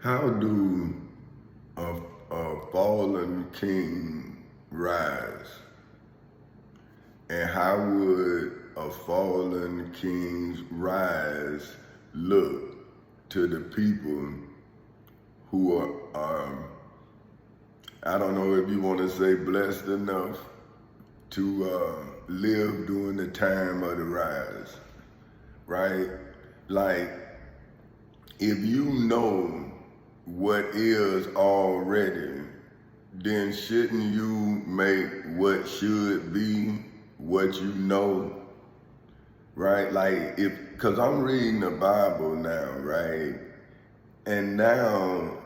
How do a fallen king rise? And how would a fallen king's rise look to the people who I don't know if you want to say blessed enough to live during the time of the rise, right? Like, if you know what is already, then shouldn't you make what should be what you know, right? Like, because I'm reading the Bible now, right? And now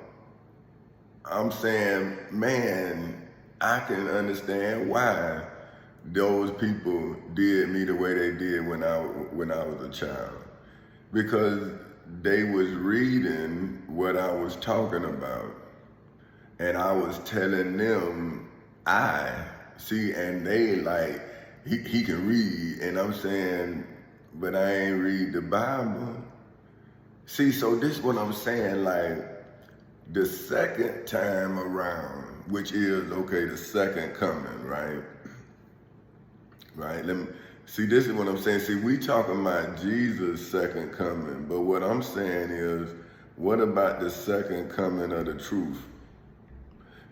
I'm saying, man, I can understand why those people did me the way they did when I was a child, because they was reading what I was talking about, and I was telling them I see, and they like he can read, and I'm saying, but I ain't read the Bible. See, so this is what I'm saying, like the second time around, which is okay, the second coming, right? Right? Let me see. This is what I'm saying. See, we talking about Jesus' second coming, but what I'm saying is, what about the second coming of the truth?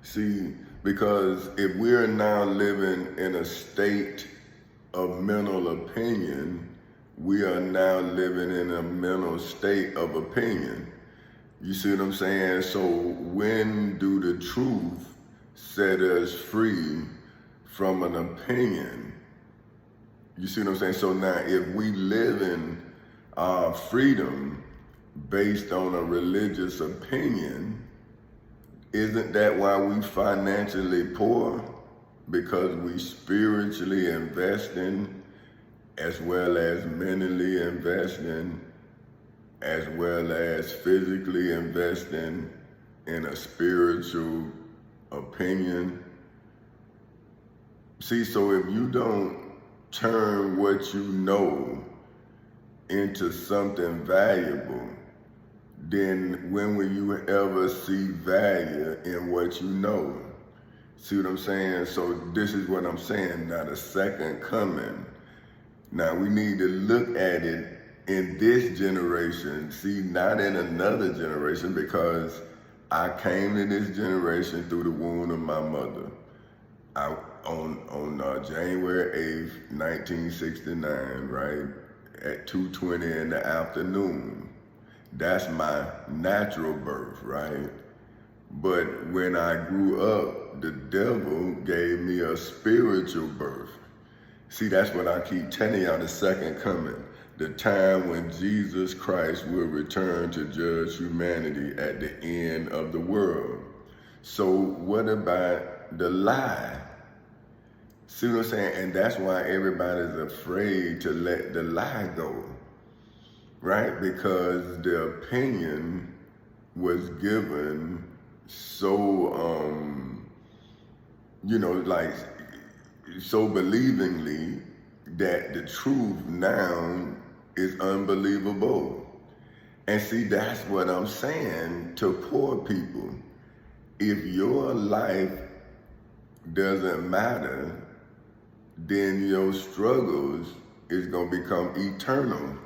See, because if we're now living in a state of mental opinion, we are now living in a mental state of opinion. You see what I'm saying? So when do the truth set us free from an opinion? You see what I'm saying? So now if we live in freedom based on a religious opinion, isn't that why we financially poor? Because we spiritually investing as well as mentally investing, as well as physically investing in a spiritual opinion. See, so if you don't turn what you know into something valuable, then when will you ever see value in what you know? See what I'm saying? So this is what I'm saying. Now the second coming, now we need to look at it in this generation, see, not in another generation, because I came to this generation through the womb of my mother. On January 8th, 1969, right, at 2:20 in the afternoon. That's my natural birth, right? But when I grew up, the devil gave me a spiritual birth. See, that's what I keep telling y'all, the second coming, the time when Jesus Christ will return to judge humanity at the end of the world. So what about the lie? See what I'm saying? And that's why everybody's afraid to let the lie go, right? Because the opinion was given so, like so believingly that the truth now is unbelievable. And see, that's what I'm saying to poor people. If your life doesn't matter, then your struggles is going to become eternal.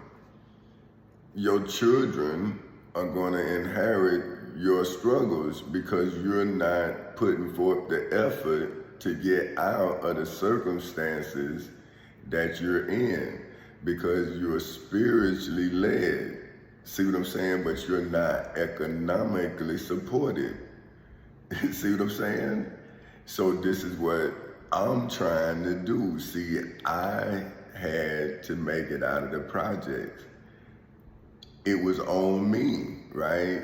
Your children are going to inherit your struggles because you're not putting forth the effort to get out of the circumstances that you're in, because you're spiritually led. See what I'm saying? But you're not economically supported. See what I'm saying? So this is what I'm trying to do. See, I had to make it out of the project. It was on me, right?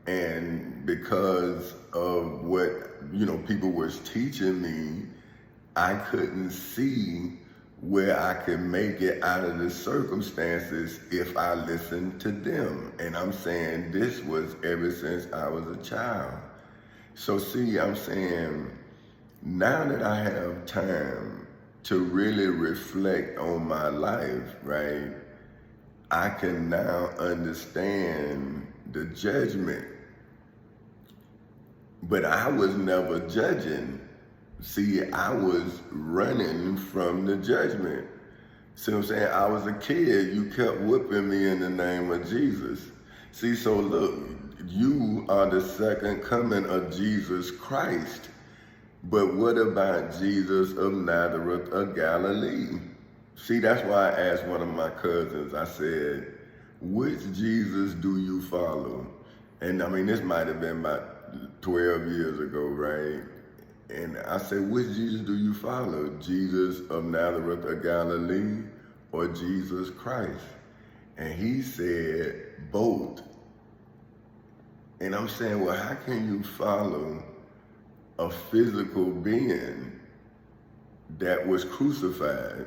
And because of what, people was teaching me, I couldn't see where I could make it out of the circumstances if I listened to them. And I'm saying this was ever since I was a child. So see, I'm saying, now that I have time to really reflect on my life, right, I can now understand the judgment But I was never judging. See, I was running from the judgment. See what I'm saying? I was a kid. You kept whipping me in the name of Jesus. See, so look, you are the second coming of Jesus Christ. But what about Jesus of Nazareth of Galilee? See, that's why I asked one of my cousins, I said, which Jesus do you follow? And I mean, this might have been about 12 years ago, right? And I said, which Jesus do you follow? Jesus of Nazareth of Galilee or Jesus Christ? And he said, both. And I'm saying, well, how can you follow a physical being that was crucified?